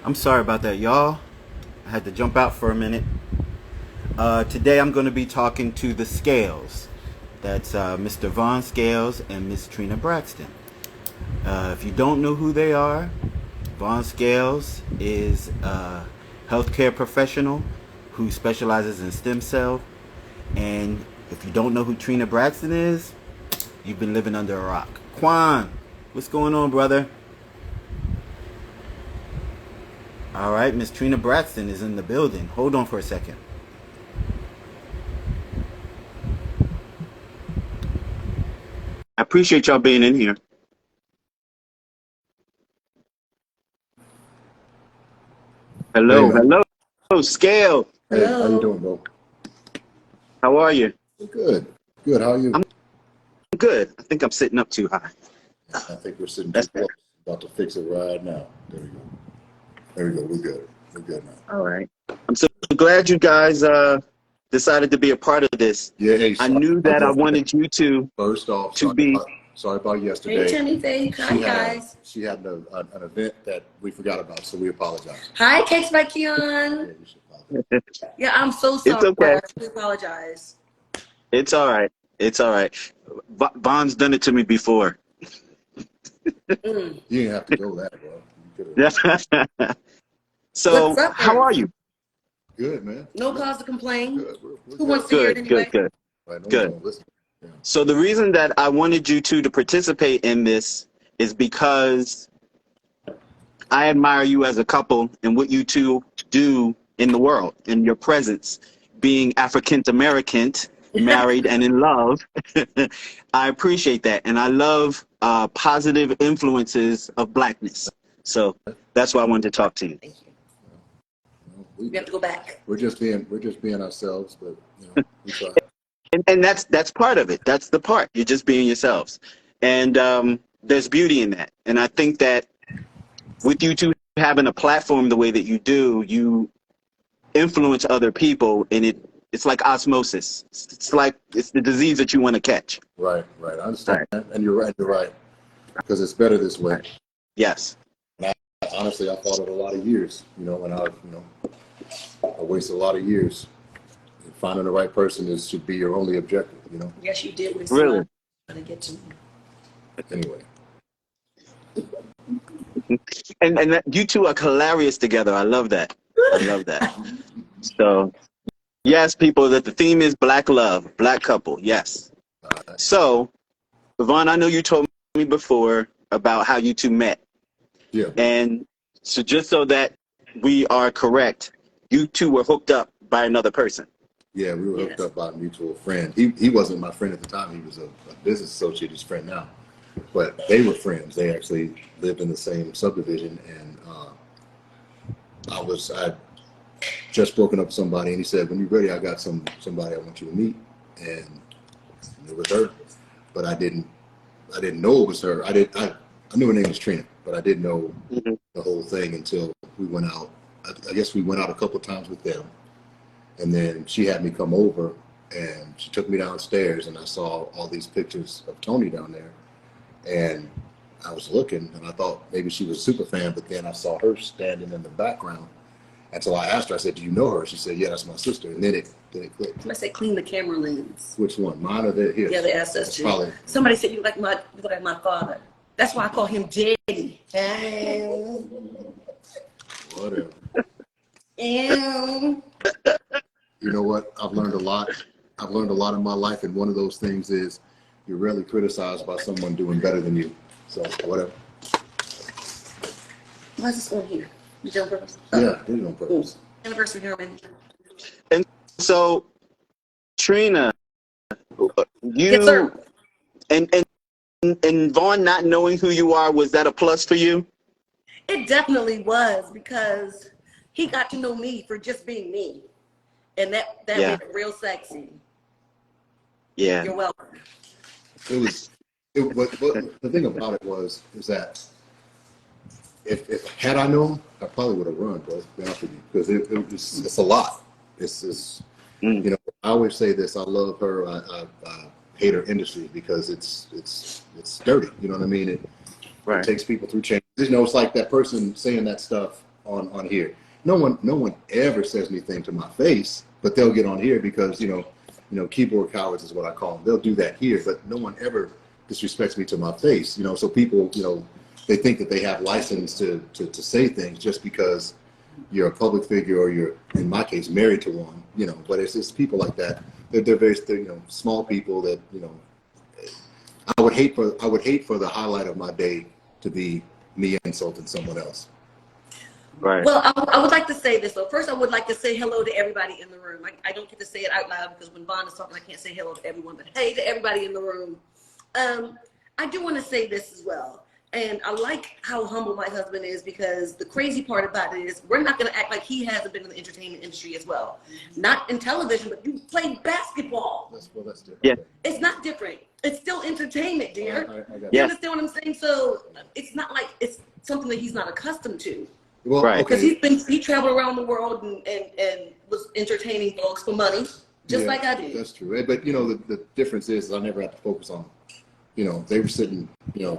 I'm sorry about that, y'all. I had to jump out for a minute. Today I'm going to be talking to the Scales. That's Mr. Vaughn Scales and Miss Trina Braxton. If you don't know who they are, Vaughn Scales is a healthcare professional who specializes in stem cell. And if you don't know who Trina Braxton is, you've been living under a rock. Quan, what's going on, brother? All right, Miss Trina Braxton is in the building. Hold on for a second. I appreciate y'all being in here. Hey Hello, man. hello, Scale. Hey, how you Hello. doing, bro? How are you? Good. Good. How are you? I'm good. I think I'm sitting up too high. I think we're sitting too That's close. better. About to fix it right now. There we go. There we go. We're good. We're good now. All right. I'm so glad you guys decided to be a part of this. Yeah. Hey, I sorry knew about that I yesterday. wanted you First off, to be. sorry about Hey, yesterday. Timothy. Hi, guys. She had an event that we forgot about, so we apologize. Hi, Cakes by Yeah, Keon. you should apologize. Yeah, I'm so It's sorry. okay. I really apologize. It's all right. It's all right. Vaughn's done it to me before. Mm. You didn't have to go that, bro. You could What's So, up, how are everyone? you? have. Good, man. No Good. cause to complain. Good. We're Who good. wants to hear it Good, good, anyway? good, Right. No one's good. gonna listen. Yeah. So the reason that I wanted you two to participate in this is because I admire you as a couple and what you two do in the world and your presence. Being African American, married and in love, I appreciate that, and I love positive influences of blackness. So that's why I wanted to talk to you. Thank you. No, We have to go back. we're just being ourselves, but we try. And that's part of it. That's the part. You're just being yourselves, and there's beauty in that. And I think that with you two having a platform the way that you do, you influence other people, and it's like osmosis. It's like it's the disease that you want to catch. Right. I All understand, right. and you're right. You're right. Because it's better this All way. right. Yes. And honestly, I thought it a lot of years. When I wasted a lot of years. And finding the right person should be your only objective. Yes, you did waste a lot. Really. Trying to get to me. Anyway, And that, you two are hilarious together. I love that. I love that. So yes, people, that the theme is black love, black couple. Yes. So Yvonne, I know you told me before about how you two met. yeah, And so just so that we are correct, you two were hooked up by another person. yeah, we were hooked Yes. up by a mutual friend. He wasn't my friend at the time. He was a business associate, his friend now. But they were friends. They actually lived in the same subdivision, and I just broken up with somebody, and he said, "When you're ready, I got somebody I want you to meet," and it was her. But I didn't know it was her. I knew her name was Trina, but I didn't know Mhm. the whole thing until we went out. I guess we went out a couple of times with them, and then she had me come over, and she took me downstairs, and I saw all these pictures of Tony down there, and I was looking, and I thought maybe she was a super fan, but then I saw her standing in the background, and so I asked her. I said, "Do you know her?" She said, "Yeah, that's my sister," and then it clicked. Somebody said clean the camera lens. Which one, mine or his? Yeah, they asked us It's to. probably Somebody said you look like my father. That's why I call him Daddy. whatever. Ew. You know what? I've learned a lot. I've learned a lot in my life, and one of those things is you're rarely criticized by someone doing better than you. So whatever. Why is this on here? You done purpose? Yeah, did it on Cool. purpose. Anniversary here, man. And so Trina, Yes, you sir. and Vaughn not knowing who you are, was that a plus for you? It definitely was because he got to know me for just being me, and that Yeah. made it real sexy. Yeah. You're welcome. It was. But the thing about it is that if had I known, I probably would have run, bro. To be honest with you, because it's a lot. It's Mm. I always say this. I love her. I hate her industry because it's dirty. You know what I mean? It Right. takes people through change. It's like that person saying that stuff. on here. No one ever says anything to my face, but they'll get on here because keyboard cowards is what I call them. They'll do that here, but no one ever disrespects me to my face. So people, they think that they have license to say things just because you're a public figure or you're, in my case, married to one. But it's people like that. They're very small people that I would hate for the highlight of my day to be me insulting someone else. Right. Well, I would like to say this. So first, I would like to say hello to everybody in the room. I don't get to say it out loud because when Vaughn is talking, I can't say hello to everyone. But hey to everybody in the room. I do want to say this as well. And I like how humble my husband is because the crazy part about it is we're not going to act like he hasn't been in the entertainment industry as well. Not in television, but you played basketball. That's different. Yeah. It's not different. It's still entertainment, dear. I got You Yeah. understand what I'm saying? So it's not like it's something that he's not accustomed to. Well, Right. Because okay. he traveled around the world and was entertaining folks for money, just Yeah, like I did. That's true. But the difference is I never had to focus on them. They were sitting,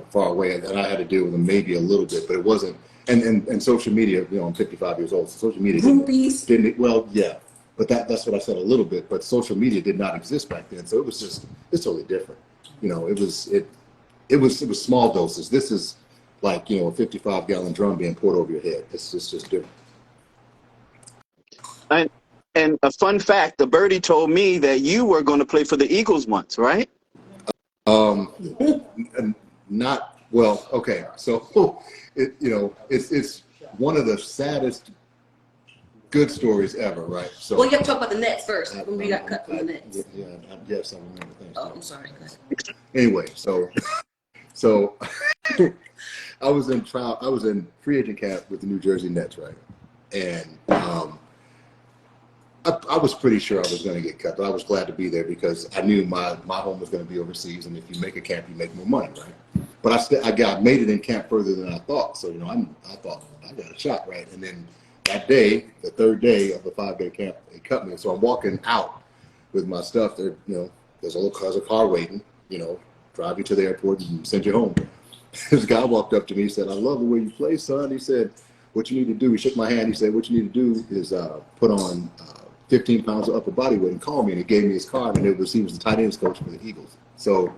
far away, and I had to deal with them maybe a little bit, but it wasn't. And social media, I'm 55 years old, so social media Groupies. didn't. Well, yeah, but that's what I said a little bit. But social media did not exist back then, so it's totally different. It was small doses. This is like a 55-gallon drum being poured over your head. It's just different. And a fun fact, the birdie told me that you were going to play for the Eagles once, right? Not well. Okay, so it's one of the saddest good stories ever, right? So Well, you have to talk about the Nets first when we got cut from the Nets. Yes, I remember things. Oh, I'm sorry. Anyway, so I was in free agent camp with the New Jersey Nets, right? And I was pretty sure I was going to get cut, but I was glad to be there because I knew my home was going to be overseas, and if you make a camp, you make more money, right? But I made it in camp further than I thought, so I thought I got a shot, right? And then that day, the third day of the 5-day camp, they cut me. So I'm walking out with my stuff. There, there's a car waiting, drive you to the airport and send you home. This guy walked up to me, he said, "I love the way you play, son." He said, "What you need to do," he shook my hand, he said, "What you need to do is put on 15 pounds of upper body weight and call me." And he gave me his card, and he was the tight ends coach for the Eagles. So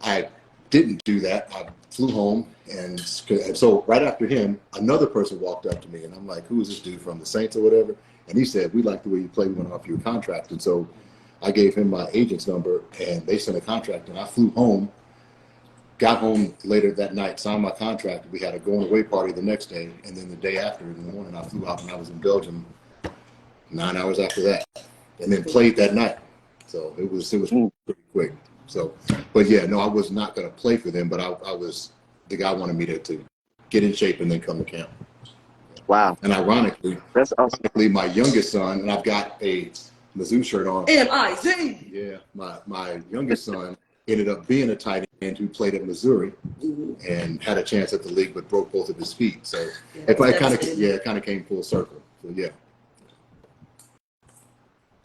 I didn't do that. I flew home, and so right after him, another person walked up to me, and I'm like, "Who is this dude from the Saints or whatever?" And he said, "We like the way you play. We want to offer you a contract." And so I gave him my agent's number, and they sent a contract, and I flew home. Got home later that night, signed my contract. We had a going away party the next day, and then the day after, in the morning, I flew out and I was in Belgium 9 hours after that, and then played that night. So it was pretty quick. So, but yeah, no, I was not going to play for them, but the guy wanted me to get in shape and then come to camp. Wow. And ironically, That's awesome. my youngest son, and I've got a Mizzou shirt on. M-I-Z. Yeah, my youngest son ended up being a tight end who played at Missouri and had a chance at the league, but broke both of his feet. So it kind of came full circle. So yeah.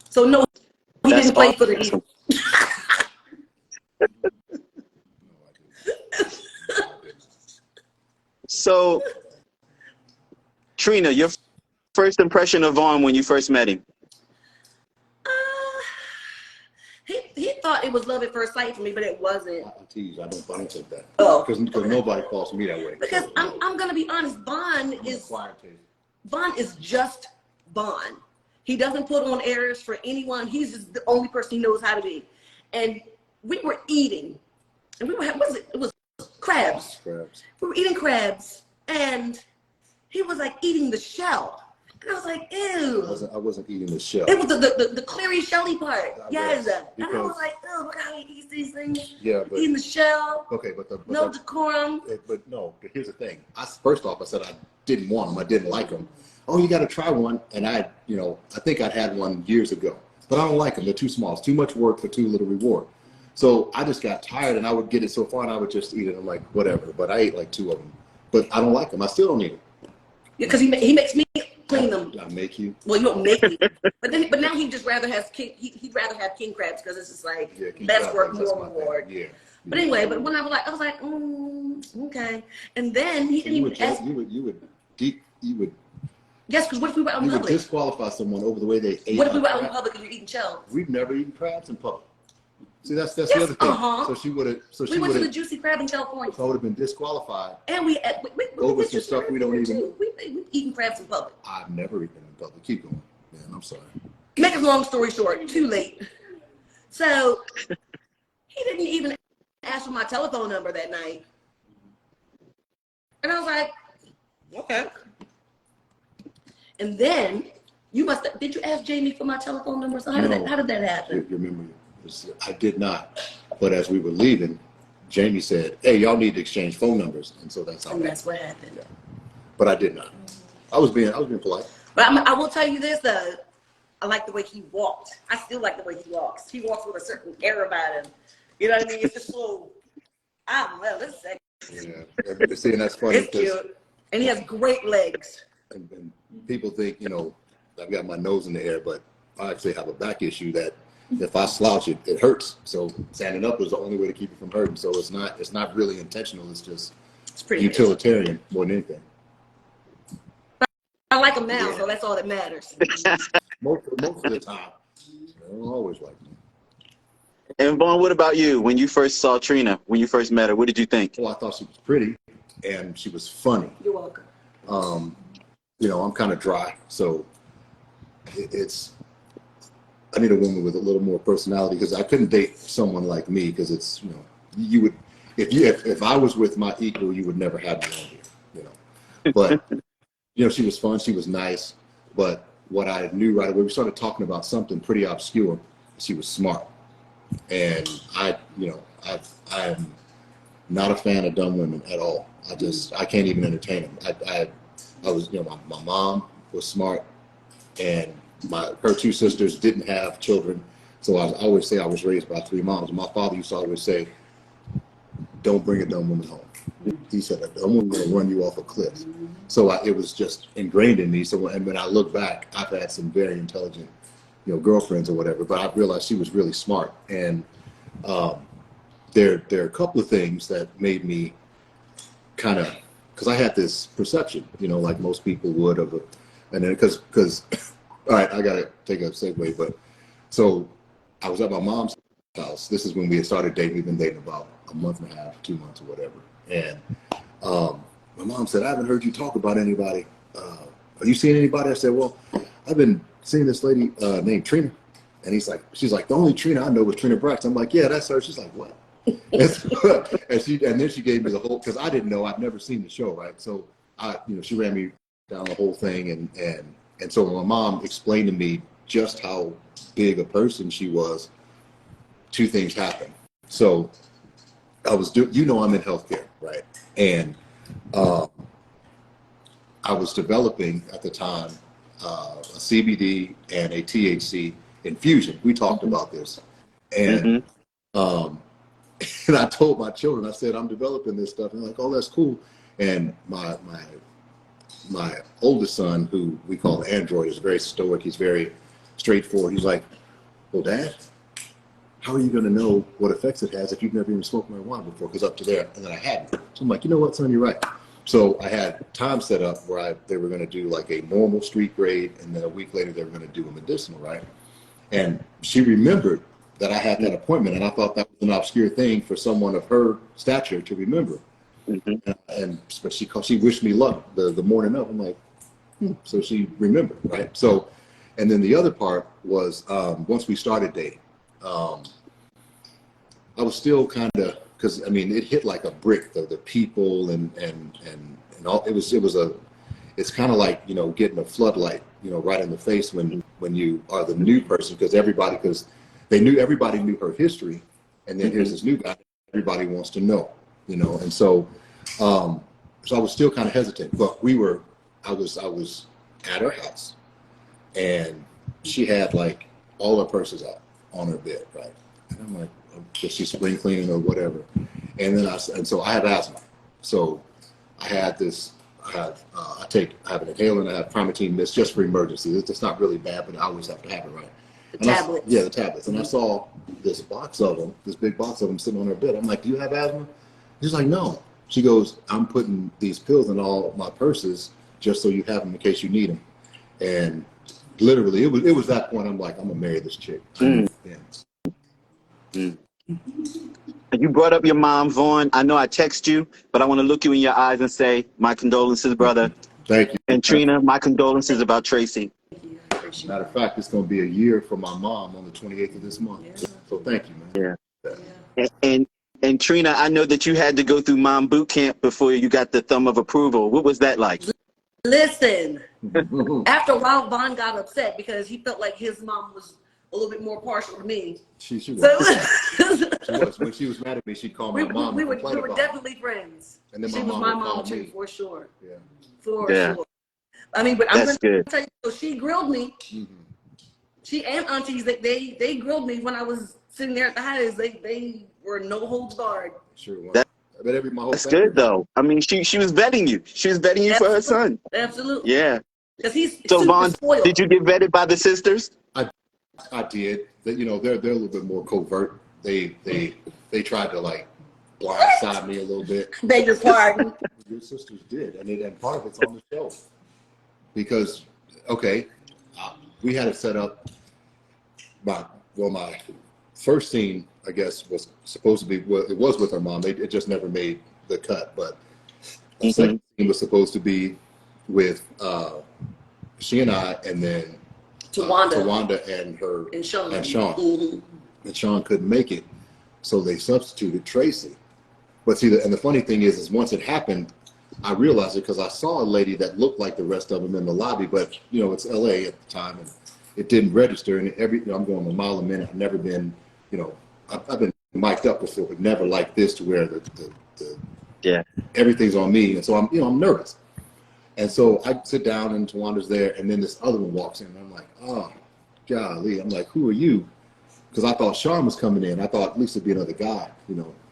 So no, he That's didn't play for the awesome. Eagles. So, Trina, your first impression of Vaughn when you first met him? He thought it was love at first sight for me, but it wasn't. I tease. I don't think that. Oh. Because nobody calls me that way. Because So, I'm gonna be honest, Vaughn I'm is acquired taste. Vaughn is just Vaughn. He doesn't put on airs for anyone. He's just the only person he knows how to be. And we were eating, and we were it was crabs. Crabs. We were eating crabs, and he was like eating the shell. And I was like, ew. I wasn't eating the shell. It was the cleary shelly part. Yes. was, And I was like, oh, look how he eats these things. Yeah, but Eating the shell. okay, but No decorum. But here's the thing. First off, I said I didn't want them. I didn't like them. Oh, you got to try one. And I think I'd had one years ago, but I don't like them. They're too small. It's too much work for too little reward. So I just got tired, and I would get it so far, and I would just eat it. I'm like, whatever. But I ate like 2 of them. But I don't like them. I still don't eat them. Because he makes me clean them. I make you. Well, you don't make me. But now he just rather has he'd rather have king crabs because it's just like less work, more reward. Yeah. But anyway, but when I was like, okay. And then he didn't You even would, ask. you would deep you would Yes, because what if we were out in you would public? disqualify someone over the way they ate. What if we were out in crab. public and you're eating shells? We've never eaten crabs in public. See, that's the Yes, other thing. uh-huh. So she would have. So We she went would to the have. Juicy Crab in California. So I would have been disqualified. And we Over did some Juicy stuff Crab we don't here, even- too. We've eaten crabs in public. I've never eaten in public. Keep going. Man, I'm sorry. Make a long story short, too late. So he didn't even ask for my telephone number that night. And I was like, okay. And then did you ask Jamie for my telephone number? So how did that happen? Your memory I did not. But as we were leaving, Jamie said, "Hey, y'all need to exchange phone numbers," and so that's how. And that's what happened. Yeah. But I did not. I was being polite. But I will tell you this though, I like the way he walked. I still like the way he walks. He walks with a certain air about him. You know what I mean? It's just so, I don't know, this is sexy. Yeah. See, and that's funny. It's cute. And he has great legs. And people think, I've got my nose in the air, but I actually have a back issue that if I slouch it hurts. So standing up is the only way to keep it from hurting. So it's not really intentional. It's just It's pretty utilitarian more than anything. I like him now, so that's all that matters. Most of the time, I don't always like me. And Vaughn, what about you? When you first saw Trina, when you first met her, what did you think? Well, I thought she was pretty, and she was funny. You're welcome. I'm kind of dry, so I need a woman with a little more personality because I couldn't date someone like me because it's you would if I was with my equal, you would never have me on here, But she was fun, she was nice, but what I knew right away, we started talking about something pretty obscure. She was smart, and I am not a fan of dumb women at all. I can't even entertain them. I was, my mom was smart, and her two sisters didn't have children. So I always say I was raised by three moms. My father used to always say, "Don't bring a dumb woman home." He said, "A dumb woman will run you off a cliff." So it was just ingrained in me. So when I look back, I've had some very intelligent, girlfriends or whatever, but I realized she was really smart. And there are a couple of things that made me kind of, because I had this perception, like most people would and then because all right, I gotta take a segue, but so I was at my mom's house. This is when we had started dating. We've been dating about a month and a half, 2 months or whatever. And my mom said, "I haven't heard you talk about anybody. Are you seeing anybody?" I said, "Well, I've been seeing this lady named Trina." And she's like, "The only Trina I know was Trina Braxton." I'm like, "Yeah, that's her." She's like, "What?" and then she gave me the whole, because I didn't know, I'd never seen the show, right? So she ran me down the whole thing, and so when my mom explained to me just how big a person she was, two things happened. So I was I'm in healthcare, right? And I was developing at the time a CBD and a THC infusion. We talked about this, and and I told my children, I said, "I'm developing this stuff," and they're like, "Oh, that's cool." And my oldest son, who we call Android, is very stoic. He's very straightforward. He's like, "Well, Dad, how are you going to know what effects it has if you've never even smoked marijuana before?" Because up to there, and then I hadn't. So I'm like, "You know what, son, you're right." So I had time set up where they were going to do like a normal street grade, and then a week later they were going to do a medicinal, right? And she remembered that I had that appointment, and I thought that was an obscure thing for someone of her stature to remember. But she wished me luck the morning of. I'm like, so she remembered, right? So, and then the other part was once we started dating, I was still kind of, because it hit like a brick, the people and all. It's kind of like getting a floodlight right in the face when you are the new person, because everybody knew her history, and then here's this new guy everybody wants to know, and so I was still kind of hesitant, but I was at her house, and she had like all her purses out on her bed, right? And I'm like, is she spring cleaning or whatever? And so I have asthma, so I had this. I have an inhaler, and I have Primatene Mist just for emergency. It's not really bad, but I always have to have it, right? The tablets. The tablets. And I saw this box of them, this big box of them sitting on her bed. I'm like, "Do you have asthma?" She's like, "No." She goes, "I'm putting these pills in all my purses just so you have them in case you need them. And literally, it was that point. I'm like, I'm gonna marry this chick. Mm. Yeah. Mm. You brought up your mom, Vaughn. I know I text you, but I want to look you in your eyes and say, my condolences, brother. Thank you. And Trina, my condolences about Tracy. Thank you. I appreciate Matter of fact, it's gonna be a year for my mom on the 28th of this month. Yeah. So thank you, man. Yeah. Yeah. And Trina, I know that you had to go through mom boot camp before you got the thumb of approval. What was that like? Listen, after a while, Vaughn got upset because he felt like his mom was a little bit more partial to me. She was. So She was. When she was mad at me, she called my mom. we and were complained about it. definitely friends. And then She my was mom my would mom call too, me. for sure. Yeah. For Yeah. sure. I mean, but I'm That's gonna good. tell you, so she grilled me. Mhm. She and aunties, they grilled me when I was sitting there at the house. They were no holds barred. Sure was. That- I bet my whole That's family. good, though. I mean, she was vetting you. She was vetting you for her son. Absolutely. Yeah. Because he's So, super Vaughn, spoiled. did you get vetted by the sisters? I did. They're a little bit more covert. They tried to like blindside me a little bit. Beg your pardon. Your sisters did, and part of it's on the show. Because, okay, we had it set up. My first scene, I guess, was supposed to be. Well, it was with her mom. It just never made the cut. But the second scene was supposed to be with she and I, and then Tawanda and her And Sean. Mm-hmm. And Sean couldn't make it, so they substituted Tracy. But see, the funny thing is once it happened, I realized it because I saw a lady that looked like the rest of them in the lobby, but it's LA at the time, and it didn't register. And I'm going a mile a minute. I've never been, I've been mic'd up before, but never like this to where the everything's on me, and so I'm nervous. And so I sit down and Tawanda's there, and then this other one walks in, and I'm like, oh, golly. I'm like, who are you? Because I thought Sean was coming in. I thought at least it'd be another guy,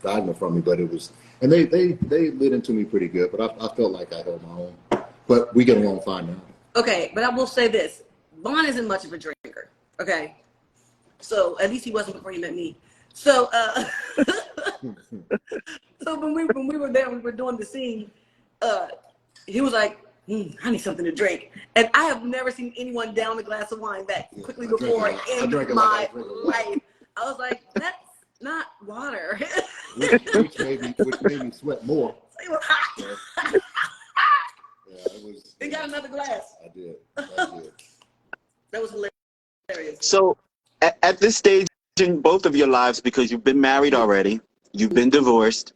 diagonal from me, but it was, and they lit into me pretty good, but I felt like I held my own. But we get along fine now. Okay, but I will say this. Vaughn isn't much of a drinker, okay? So at least he wasn't before he met me. So so when we were there, we were doing the scene, he was like, I need something to drink. And I have never seen anyone down a glass of wine that quickly before in my life. I was like, that's not water. which made me sweat more. It was hot. Yeah, it was. He got another glass. I did. That was hilarious. So at this stage in both of your lives, because you've been married already, you've been divorced,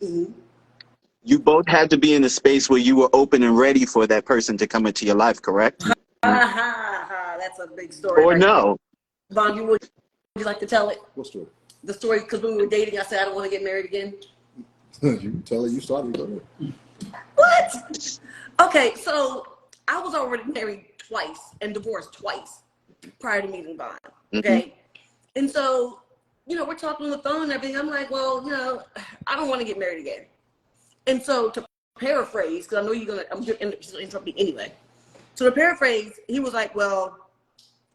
you both had to be in a space where you were open and ready for that person to come into your life, correct? That's a big story. Or right no? There. Vaughn, would you like to tell it? What story? The story, because when we were dating, I said I don't want to get married again. You can tell it. You started. Go ahead. What? Okay, so I was already married twice and divorced twice prior to meeting Vaughn. Okay, and so we're talking on the phone and everything. I'm like, well, I don't want to get married again. And so to paraphrase, because I know I'm going to interrupt me anyway. So to paraphrase, he was like, well,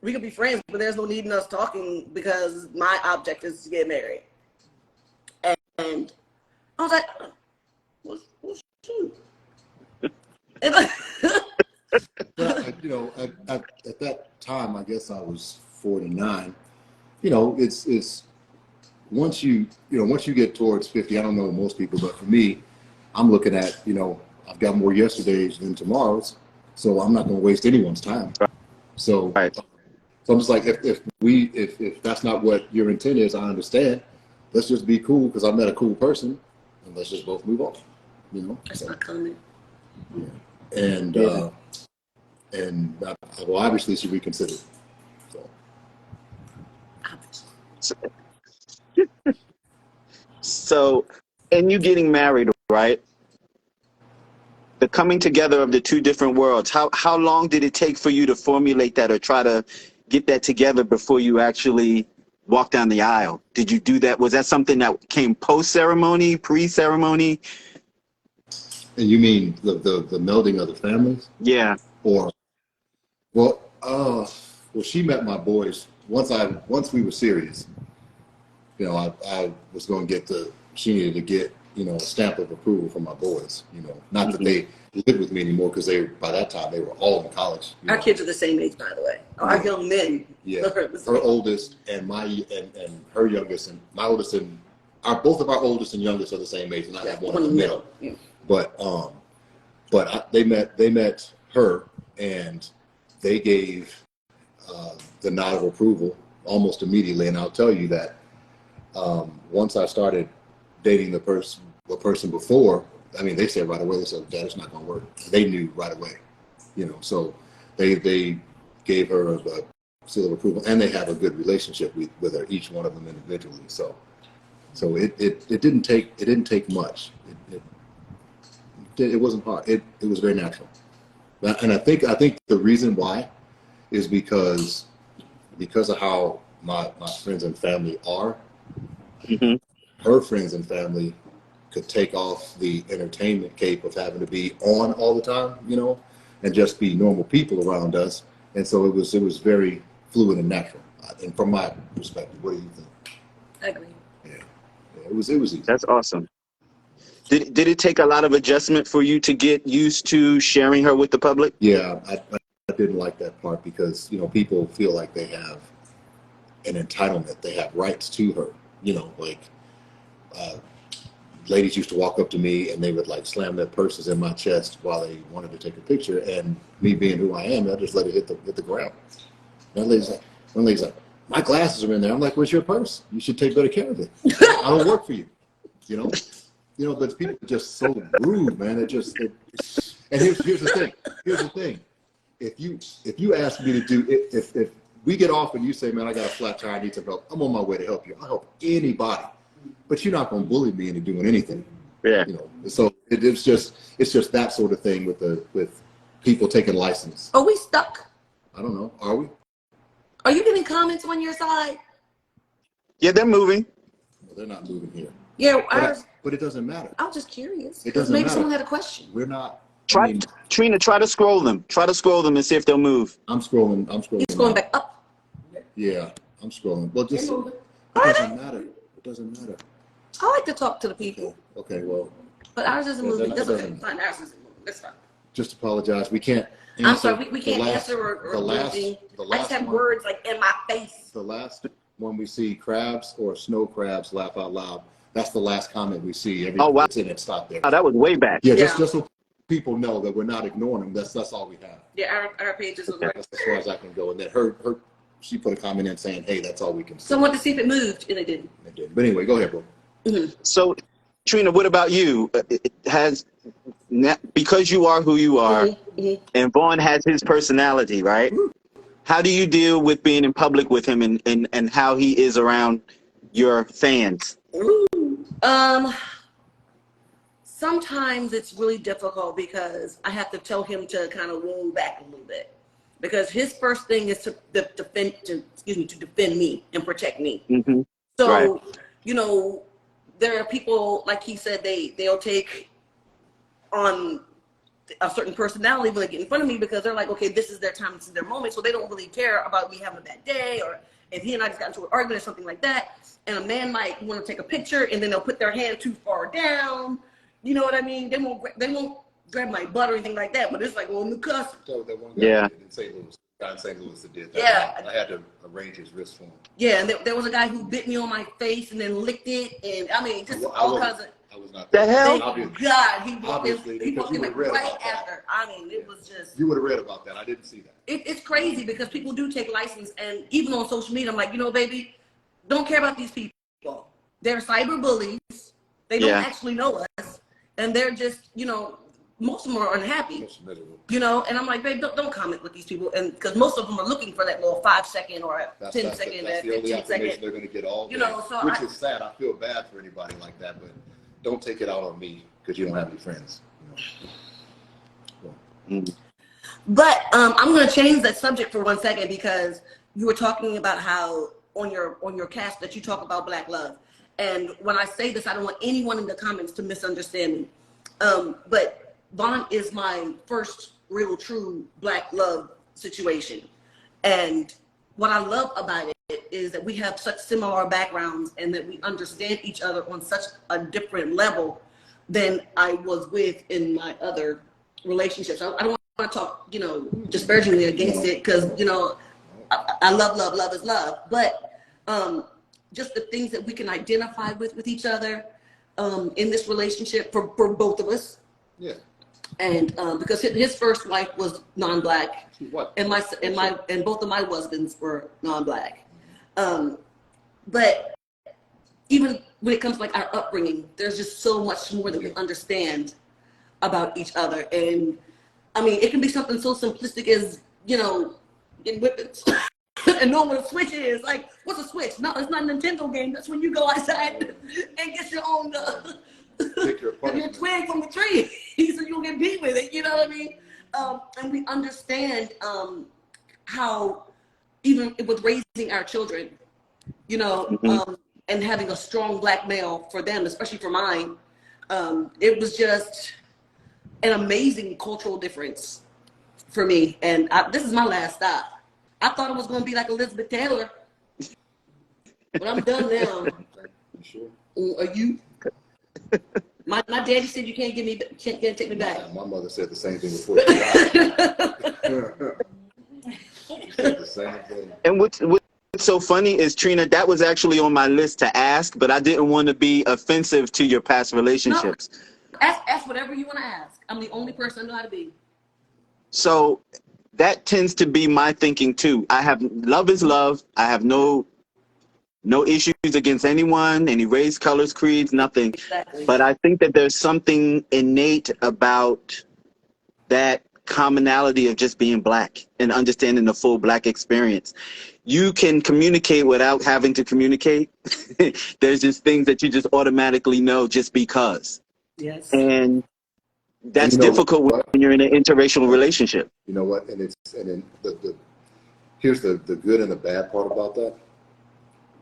we could be friends, but there's no need in us talking because my object is to get married. And I was like, well shoot. And at that time, I guess I was 49. It's once you get towards 50, I don't know most people, but for me, I'm looking at, I've got more yesterdays than tomorrows, so I'm not going to waste anyone's time. So, Right. So I'm just like, if that's not what your intent is, I understand. Let's just be cool because I met a cool person, and let's just both move on. that's not coming. And obviously she reconsidered. So. So, and you getting married, right? The coming together of the two different worlds, how long did it take for you to formulate that or try to get that together before you actually walked down the aisle? Did you do that? Was that something that came post-ceremony, pre-ceremony? And you mean the melding of the families? Yeah. Or, well, she met my boys once we were serious. I was going to she needed to get you know, a stamp of approval from my boys. You know, not that Mhm. they live with me anymore because by that time they were all in college. You Our know. kids are the same age, by the way. Our Yeah. young men. Yeah, are the her same. oldest and and her youngest and my oldest and both of our oldest and youngest are the same age, and I have one in the middle. Yeah. But they met her, and they gave the nod of approval almost immediately. And I'll tell you that once I started dating the person before, I mean, they said right away, they said, "Dad, it's not going to work." They knew right away, you know. So they gave her a seal of approval, and they have a good relationship with her, each one of them individually. So it didn't take much. It wasn't hard. It was very natural. And I think the reason why is because of how my friends and family are. Mhm. Her friends and family could take off the entertainment cape of having to be on all the time, you know, and just be normal people around us. And so it was very fluid and natural. And from my perspective, what do you think? I agree. Yeah, it was easy. That's awesome. Did it take a lot of adjustment for you to get used to sharing her with the public? Yeah, I didn't like that part because, you know, people feel like they have an entitlement, they have rights to her. You know, like ladies used to walk up to me and they would like slam their purses in my chest while they wanted to take a picture, and me being who I am, I just let it hit the ground. And one lady's like, "My glasses are in there." I'm like, "Where's your purse? You should take better care of it. I don't work for you." You know. But people are just so rude, man. And here's the thing. Here's the thing. If you ask me to do it, if we get off and you say, "Man, I got a flat tire, I need some help," I'm on my way to help you. I'll help anybody, but you're not gonna bully me into doing anything. Yeah. You know. So it's just that sort of thing with people taking license. Are we stuck? I don't know. Are we? Are you getting comments on your side? Yeah, they're moving. Well, they're not moving here. Yeah, ours. But it doesn't matter. I was just curious. It doesn't Maybe matter. someone had a question. We're not. Trina, try to scroll them. Try to scroll them and see if they'll move. I'm scrolling. He's going now. back up. Yeah, I'm scrolling. Well, just They're moving. it doesn't matter. It doesn't matter. I like to talk to the people, Okay, well, but ours isn't Yeah, moving. that That's okay. doesn't- Fine, ours isn't moving. That's fine. just apologize. We can't. I'm sorry, we the can't last- answer or the do last, anything. the I just last have one, words like in my face. the last one we see crabs or snow crabs laugh out loud. That's the last comment we see. Every Oh, wow. It's in it. Stop there. Oh, that was way back. Yeah, Yeah. just so people know that we're not ignoring them. That's all we have. Yeah, our pages was right. That's as far as I can go. And then she put a comment in saying, "Hey, that's all we can see." So I wanted to see if it moved, and it didn't. It did. But anyway, go ahead, bro. So, Trina, what about you? Because you are who you are, Mhm. and Vaughn has his personality, right? How do you deal with being in public with him and how he is around your fans? Sometimes it's really difficult because I have to tell him to kind of roll back a little bit, because his first thing is to defend me and protect me. Mm-hmm. So, Right. you know, there are people, like he said, they'll take on a certain personality when they get in front of me, because they're like, okay, this is their time, this is their moment. So they don't really care about me having a bad day, or if he and I just got into an argument or something like that. And a man might want to take a picture, and then they'll put their hand too far down. You know what I mean? They won't grab my butt or anything like that, but it's like, well, new cuss. So that one Yeah. in St. Louis, guy in St. Louis that did that. Yeah. I had to arrange his wrist for him. Yeah, and there was a guy who bit me on my face and then licked it, and I mean, just I all wasn't- kinds of. I was not. The there. hell? Thank Obviously, God, he walked Obviously, in because you like would've read right about that. after. I mean, it was just. you would have read about that. I didn't see that. It's crazy because people do take license, and even on social media, I'm like, baby, don't care about these people. They're cyber bullies. They don't Yeah. actually know us, and they're just, most of them are unhappy. It's miserable. And I'm like, babe, don't comment with these people, and because most of them are looking for that little 5-second or a 10-second, That's that the only 15-second. affirmation they're going to get all day. So which is sad. I feel bad for anybody like that, but don't take it out on me because you don't have any friends. Mm. But I'm going to change that subject for 1 second, because you were talking about how on your cast that you talk about Black love. And when I say this, I don't want anyone in the comments to misunderstand me. But Vaughn is my first real true Black love situation. And what I love about it is that we have such similar backgrounds and that we understand each other on such a different level than I was with in my other relationships. I don't want to talk, you know, disparagingly against it, because, you know, I love is love. But just the things that we can identify with each other in this relationship for both of us. Yeah. And because his first wife was non-black, What? and both of my husbands were non-black. But even when it comes to like our upbringing, there's just so much more that we understand about each other. And I mean, it can be something so simplistic as, you know, getting whippets and knowing what a switch is. Like, what's a switch? No, it's not a Nintendo game. That's when you go outside and get your own your twig from the tree, so you don't get beat with it. You know what I mean? And we understand how, even with raising our children, you know, and having a strong black male for them, especially for mine, it was just an amazing cultural difference for me. And this is my last stop. I thought it was going to be like Elizabeth Taylor, but I'm done now. You sure? Are you? My daddy said you can't take me back. My mother said the same thing before she died. She said the same thing. And what's so funny is, Trina, that was actually on my list to ask, but I didn't want to be offensive to your past relationships. No, ask whatever you want to ask. I'm the only person I know how to be. So that tends to be my thinking too. Love is love. I have no issues against anyone, any race, colors, creeds, nothing. Exactly. But I think that there's something innate about that commonality of just being black and understanding the full black experience. You can communicate without having to communicate. There's just things that you just automatically know just because. Yes. And that's And you know difficult what? when you're in an interracial relationship. You know what? And then here's the good and the bad part about that.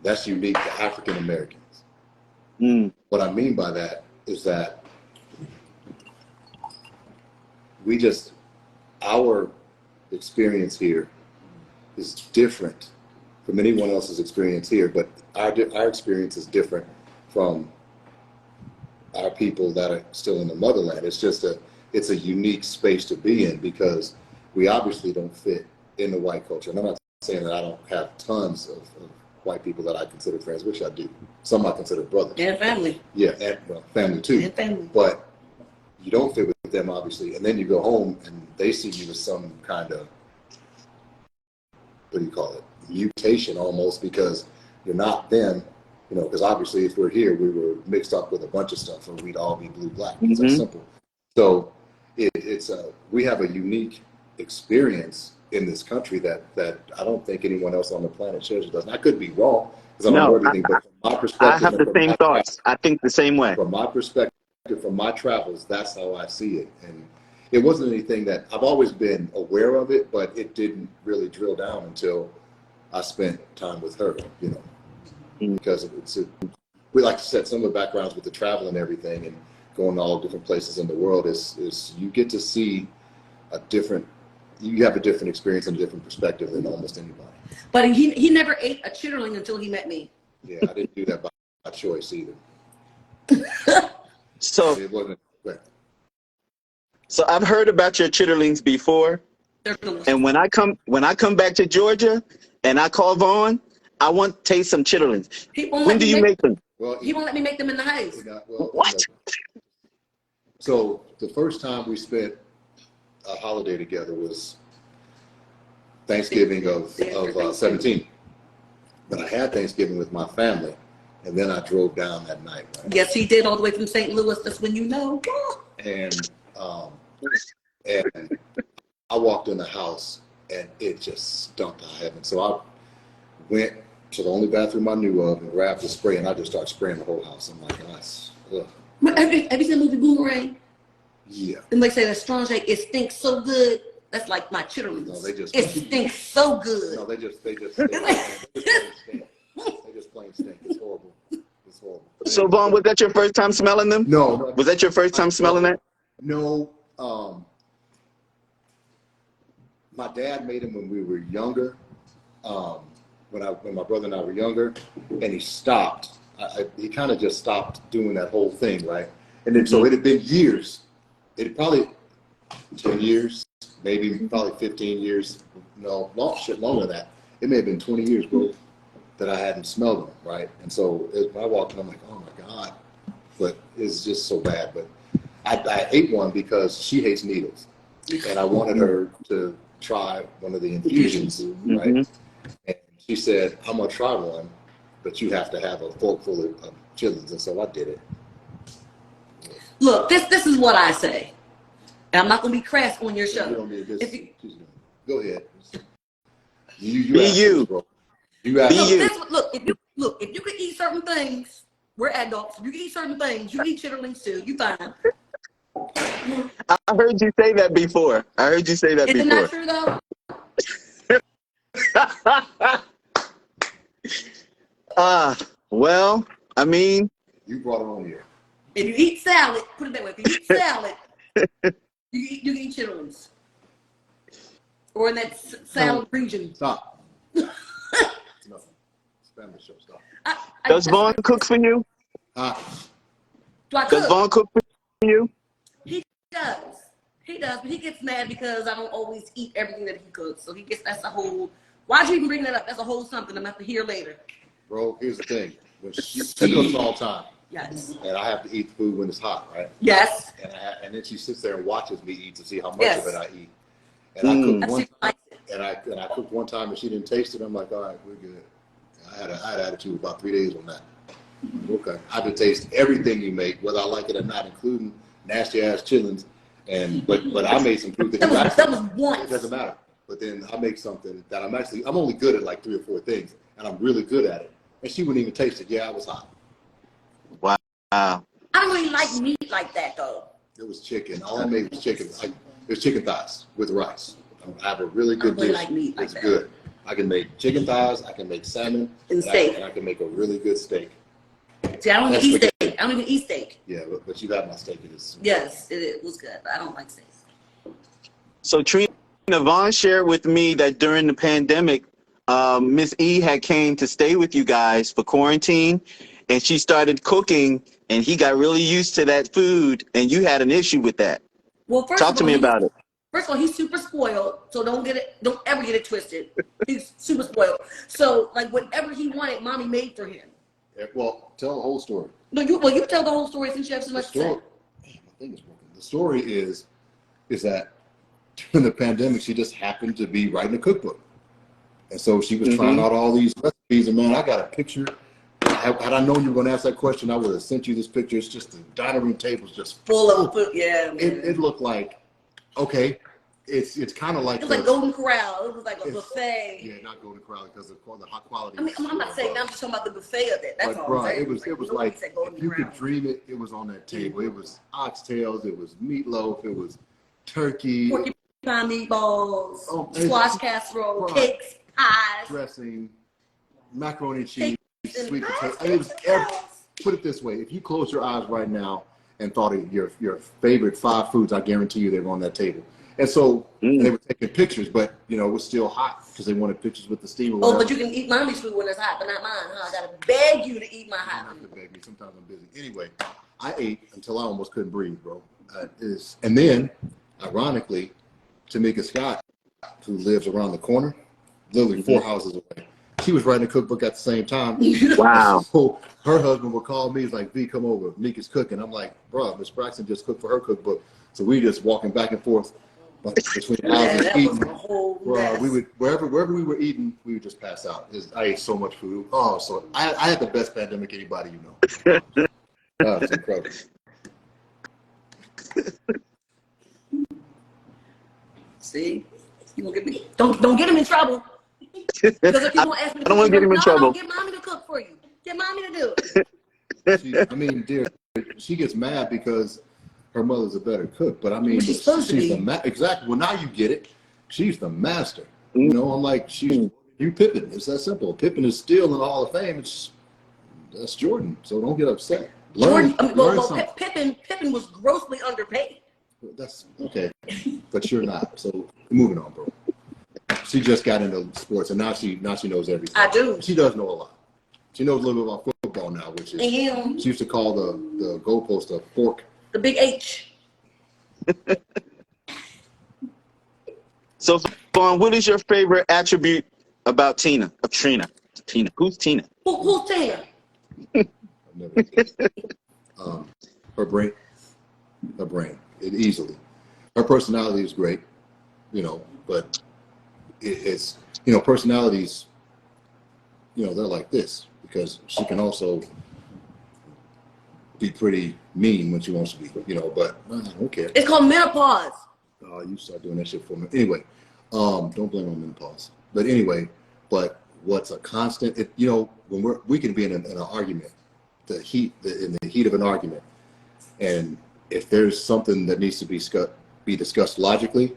That's unique to African Americans. What I mean by that is that our experience here is different from anyone else's experience here, but our experience is different from our people that are still in the motherland. It's a unique space to be in, because we obviously don't fit in the white culture. And I'm not saying that I don't have tons of white people that I consider friends, which I do. Some I consider brothers. And family. Yeah, and family too. And family. But you don't fit with them, obviously. And then you go home and they see you as some kind of, what do you call it, mutation almost, because you're not them. You know, because obviously if we're here, we were mixed up with a bunch of stuff, or we'd all be blue black. It's that simple. So we have a unique experience in this country that I don't think anyone else on the planet shares with us. And I could be wrong, because I don't know everything, but from my perspective, I have the same thoughts. I think the same way. From my perspective, from my travels, that's how I see it. And it wasn't anything that I've always been aware of it, but it didn't really drill down until I spent time with her, you know, because we, like I said, some of the backgrounds with the travel and everything and going to all different places in the world is you get to see you have a different experience and a different perspective than almost anybody. But he never ate a chitterling until he met me. Yeah, I didn't do that by choice either. So It wasn't. So I've heard about your chitterlings before, and when I come back to Georgia and I call Vaughn, I want to taste some chitterlings. When do you make them? Well, he won't let me make them in the house. What? So the first time we spent a holiday together was Thanksgiving of 17. But I had Thanksgiving with my family, and then I drove down that night. Right? Yes, he did, all the way from St. Louis. That's when you know. And I walked in the house, and it just stunk to heaven. So I went to the only bathroom I knew of and grabbed the spray, and I just started spraying the whole house. I'm like, nice. Have you seen the movie Boomerang? Yeah. And they say that strong shake, it stinks so good. That's like my chitterlings. No, they just. It stinks so good. No, they just stink. They just plain stink. It's horrible. It's horrible. So Vaughn, was that your first time smelling them? No. Was that your first time smelling that? No. My dad made them when we were younger. when my brother and I were younger, and he stopped. He kind of just stopped doing that whole thing, right? And then so it had been years. It had probably 10 years, maybe probably 15 years. No, longer than that. It may have been 20 years, bro, that I hadn't smelled them, right? And so when I walked in, I'm like, oh my God. But it's just so bad. But I ate one because she hates needles. And I wanted her to try one of the infusions, right? And she said, I'm going to try one, but you have to have a fork full of chitlins. And so I did it. Look, this is what I say. And I'm not going to be crass on your show. Go ahead. Be you. Bro. Look, if you can eat certain things, we're adults. If you can eat certain things, you eat chitterlings too. You fine. I heard you say that before. Is it not true though? Well, I mean, you brought it on here. If you eat salad, put it that way. If you eat salad, you can eat chitterlings. Or in that salad region. Stop. It's nothing. It's a family show. Stop. Does Vaughn cook for you? Do I cook? Does Vaughn cook for you? He does. He does, but he gets mad because I don't always eat everything that he cooks. So that's a whole. Why'd you even bring that up? That's a whole something I'm gonna have to hear later. Bro, here's the thing. When she cooks all the time. Yes. And I have to eat food when it's hot, right? Yes. And then she sits there and watches me eat to see how much Yes. of it I eat. And I cooked one She likes it. and I cooked one time and she didn't taste it. I'm like, all right, we're good. I had attitude about 3 days on that. Okay. I have to taste everything you make, whether I like it or not, including nasty ass chitlins. But I made some food that was once. It doesn't matter. But then I make something that I'm only good at like 3 or 4 things, and I'm really good at it. And she wouldn't even taste it. Yeah, I was hot. Wow. I don't really like meat like that though. It was chicken. All I made was chicken. It was chicken thighs with rice. I have a really good I really dish. like meat like it's that. good. I can make chicken thighs. I can make salmon. And steak. And I can make a really good steak. See, I don't That's even eat what- steak. I don't even eat steak. Yeah, but you got my steak. It is. Yes, it was good, but I don't like steak. So Trina, Vaughn shared with me that during the pandemic, Miss E had came to stay with you guys for quarantine, and she started cooking, and he got really used to that food, and you had an issue with that. Well, Talk to me about it. First of all, he's super spoiled, so don't ever get it twisted. He's super spoiled. So like whatever he wanted, mommy made for him. Yeah, well, tell the whole story. No, you tell the whole story since you have so much to say. My thing is broken. The story is that during the pandemic, she just happened to be writing a cookbook. And so she was trying out all these recipes. And man, I got a picture. Had I known you were going to ask that question, I would have sent you this picture. It's just the dining room table's just Full of food, yeah. Man. It looked like, okay, it's kind of like. It was like Golden Corral. It was like a buffet. Yeah, not Golden Corral because of the hot quality. I mean, I'm not saying that. I'm just talking about the buffet of it. That's But all. bro, I'm saying. it was Nobody like said Golden if you Corral. could dream it, it was on that table. It was oxtails, it was meatloaf, it was turkey, Porcupine meatballs, Oh, squash casserole, right. cakes, pies. dressing, macaroni and cheese, Cakes and sweet pies, potato. I mean, it was put it this way: if you close your eyes right now and thought of your favorite 5 foods, I guarantee you they were on that table. And so they were taking pictures, but it was still hot because they wanted pictures with the steam. Or Oh, whatever. but you can eat mommy's food when it's hot, but not mine, huh? I gotta beg you to eat my You hot don't have food. to beg me. Sometimes I'm busy. Anyway, I ate until I almost couldn't breathe, bro. And then, ironically, Tamika Scott, who lives around the corner, literally 4 houses away, she was writing a cookbook at the same time. Wow. So her husband would call me. He's like, "V, come over. Mika's cooking." I'm like, "Bro, Miss Braxton just cooked for her cookbook." So we just walking back and forth between Man, houses that was eating. a whole Bro, mess. we would wherever we were eating, we would just pass out. I ate so much food. Oh, so I had the best pandemic anybody you know. Oh, it's incredible. See, you gonna get me? Don't get him in trouble. Because if you gonna ask me, I don't wanna get him in trouble. No, get mommy to cook for you. Get mommy to do it. I mean, dear, she gets mad because her mother's a better cook. But I mean, Well, she's supposed to be. Exactly. Well, now you get it. She's the master. You know, I'm like, you Pippen. It's that simple. Pippen is still in the Hall of Fame. That's Jordan. So don't get upset. Learn something. Pippen was grossly underpaid. That's okay, but you're not. So moving on, bro. she just got into sports, and now she knows everything. I do. She does know a lot. She knows a little bit about football now, which is Yeah. she used to call the goalpost a fork. The big H. So, Vaughn, what is your favorite attribute about Tina? Of Trina? Tina. Who's Tina? Who's Tina? I've never her brain, it easily. Her personality is great, you know, but it's, you know, personalities, you know, they're like this because she can also be pretty mean when she wants to be, you know, but I don't care. It's called menopause. You start doing that shit for me. Anyway, don't blame on menopause. But anyway, but what's a constant, you know, when we can be in an argument, in the heat of an argument, and if there's something that needs to be discussed logically,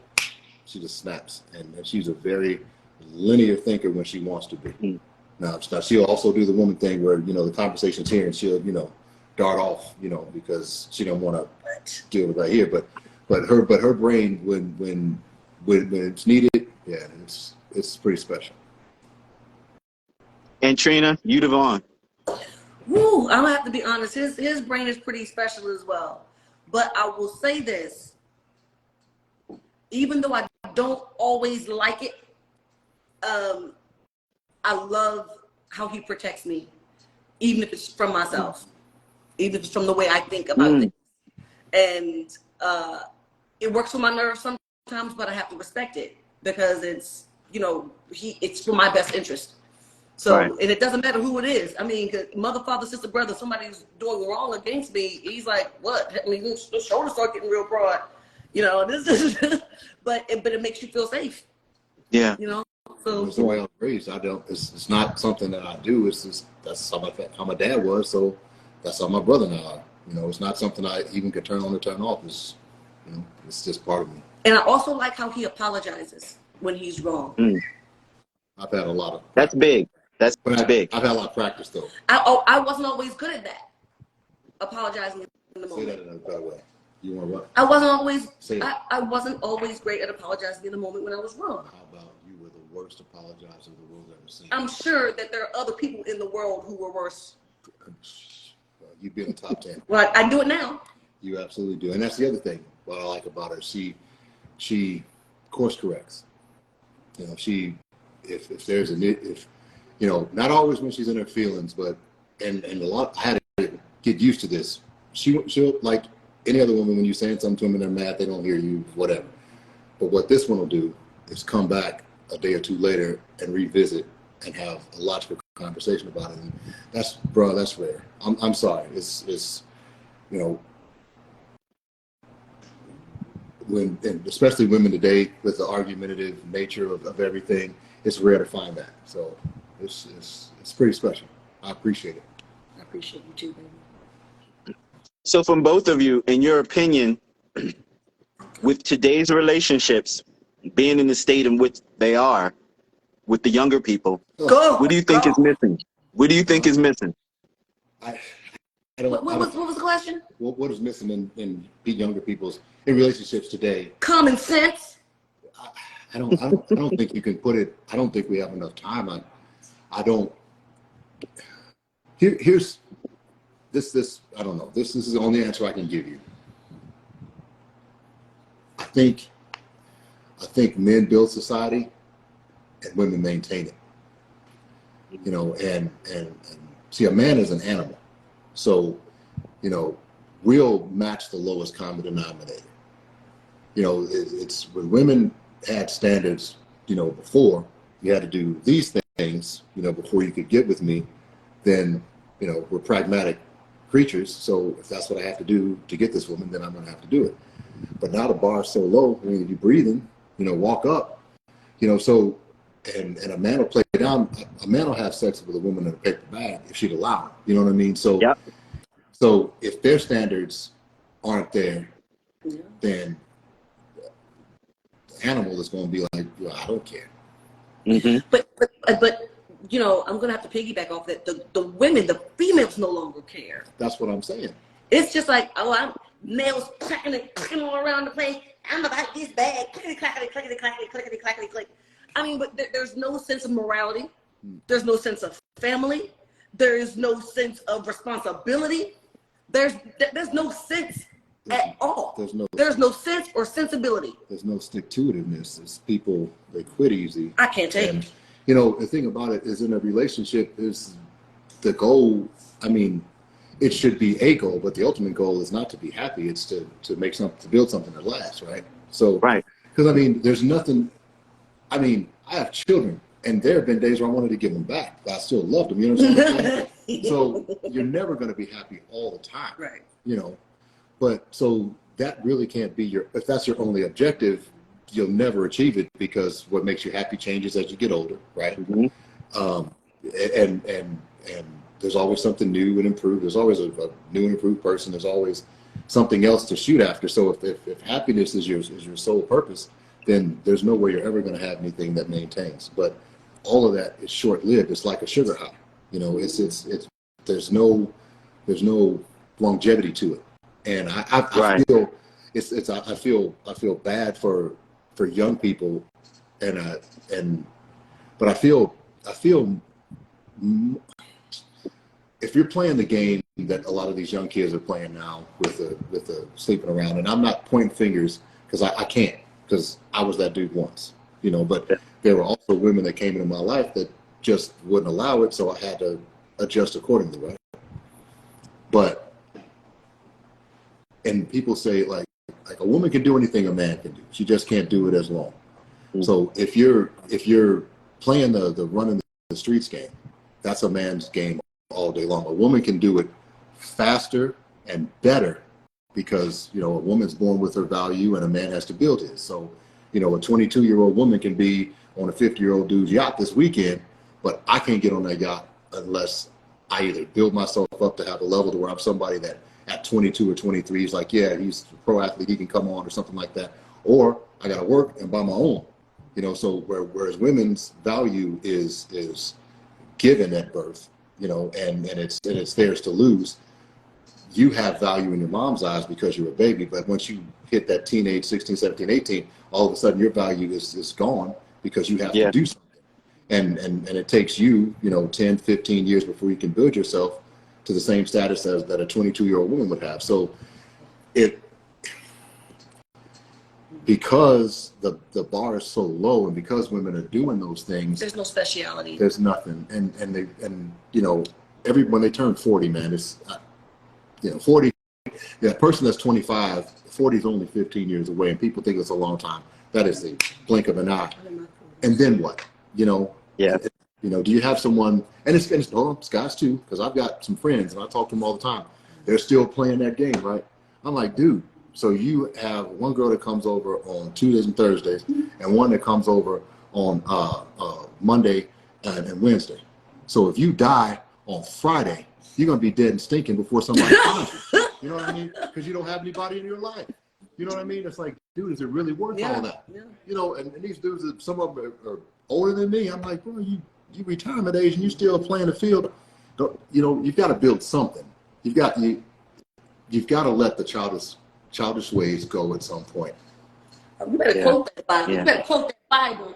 she just snaps. And she's a very linear thinker when she wants to be. Now she'll also do the woman thing where, you know, the conversation's here and she'll, you know, dart off, you know, because she don't want to deal with right here. But her brain when it's needed, yeah, it's pretty special. And Trina, you, Devon. Woo, I'm gonna have to be honest. His brain is pretty special as well. But I will say this, even though I don't always like it, I love how he protects me, even if it's from myself, even if it's from the way I think about things. And it works for my nerves sometimes, but I have to respect it because it's, you know, it's for my best interest. So, right. And it doesn't matter who it is. I mean, mother, father, sister, brother, somebody's doing wrong against me. He's like, what? I mean, the shoulders start getting real broad. You know, this is, but it makes you feel safe. Yeah. You know, so. That's the way I was raised. It's not something that I do. It's just, that's how my dad was. So that's how my brother and I are. You know, it's not something I even could turn on or turn off. It's, you know, it's just part of me. And I also like how he apologizes when he's wrong. I've had a lot of. That's big. That's big. I've had a lot of practice though. I wasn't always good at that. Apologizing in the Say moment. that in a better way. You want what? I wasn't always. Say it. I wasn't always great at apologizing in the moment when I was wrong. How about you were the worst apologizer the world's ever seen? I'm sure that there are other people in the world who were worse. You'd be in the top 10. Well, I do it now. You absolutely do. And that's the other thing, what I like about her. She course corrects. You know, if there's if you know, not always when she's in her feelings, but and a lot, I had to get used to this. She'll like any other woman, when you're saying something to them and they're mad, they don't hear you, whatever. But what this one will do is come back a day or two later and revisit and have a logical conversation about it. And that's rare. I'm sorry. It's you know, and especially women today with the argumentative nature of everything, it's rare to find that. So it's pretty special. I appreciate it. I appreciate you too, baby. So from both of you, in your opinion, with today's relationships being in the state in which they are with the younger people, Go. what do you think is missing? What do you think is missing? I don't. What was the question? What is missing in younger people's in relationships today? Common sense. I don't think you can put it. I don't think we have enough time. I don't. Here's this. I don't know. This is the only answer I can give you. I think men build society, and women maintain it. You know, and see, a man is an animal, so you know we'll match the lowest common denominator. You know, it's when women had standards. You know, before you had to do these things. You know, before you could get with me, then you know we're pragmatic creatures. So if that's what I have to do to get this woman, then I'm going to have to do it. But now the bar is so low. I mean, if you're breathing, you know, walk up. You know, so and a man will play down. A man will have sex with a woman in a paper bag if she'd allow it. You know what I mean? So, Yep. So if their standards aren't there, then the animal is going to be like, well, I don't care. Mm-hmm. But you know, I'm gonna have to piggyback off that. The women, the females, no longer care. That's what I'm saying. It's just like, oh, I'm nails clicking all around the place. I'm about this bag, clickety clackety clickety clackety clickety clackety click. I mean, but there's no sense of morality. There's no sense of family. There is no sense of responsibility. There's no sense at all. There's no sense or sensibility. There's no stick-to-itiveness. It's people, they quit easy. I can't take And, it. you know, the thing about it is in a relationship is the goal, I mean, it should be a goal, but the ultimate goal is not to be happy. It's to make something, to build something that lasts, right? So, Right. because I mean, there's nothing, I mean, I have children and there have been days where I wanted to give them back, but I still loved them, you know what I'm saying? So you're never going to be happy all the time, Right. you know? But so that really can't be if that's your only objective, you'll never achieve it because what makes you happy changes as you get older, right? Mhm. And there's always something new and improved. There's always a new and improved person. There's always something else to shoot after. So if happiness is your sole purpose, then there's no way you're ever going to have anything that maintains. But all of that is short lived. It's like a sugar high. You know, it's there's no longevity to it. And I Right. feel I feel bad for young people, but I feel if you're playing the game that a lot of these young kids are playing now with the sleeping around, and I'm not pointing fingers because I can't, because I was that dude once, you know, but there were also women that came into my life that just wouldn't allow it, so I had to adjust accordingly, right? But, and people say like a woman can do anything a man can do. She just can't do it as long. Mm. So if you're playing the running the streets game, that's a man's game all day long. A woman can do it faster and better because, you know, a woman's born with her value and a man has to build his. So, you know, a 22-year-old woman can be on a 50-year-old dude's yacht this weekend, but I can't get on that yacht unless I either build myself up to have a level to where I'm somebody that at 22 or 23 is like, yeah, he's a pro athlete, he can come on or something like that. Or I got to work and buy my own, you know, so whereas women's value is given at birth, you know, and it's theirs to lose. You have value in your mom's eyes because you're a baby, but once you hit that teenage 16, 17, 18, all of a sudden your value is gone because you have to do something. And it takes you, you know, 10, 15 years before you can build yourself to the same status as that a 22-year-old woman would have. So because the bar is so low and because women are doing those things, There's no speciality. there's nothing. And you know, when they turn 40, man, it's, you know, 40, that person that's 25, 40 is only 15 years away, and people think it's a long time. That is a blink of an eye. And then what? You know? Yeah. You know, do you have someone, and it's guys too, because I've got some friends and I talk to them all the time. They're still playing that game, right? I'm like, dude, so you have one girl that comes over on Tuesdays and Thursdays and one that comes over on Monday and Wednesday. So if you die on Friday, you're going to be dead and stinking before somebody finds you. You know what I mean? Because you don't have anybody in your life. You know what I mean? It's like, dude, is it really worth all that? Yeah. You know, and these dudes, some of them are older than me. I'm like, bro, you retirement age and you still playing the field. You know, you've got to build something. You've got to let the childish ways go at some point. You better quote that Bible. Yeah. You better quote that Bible.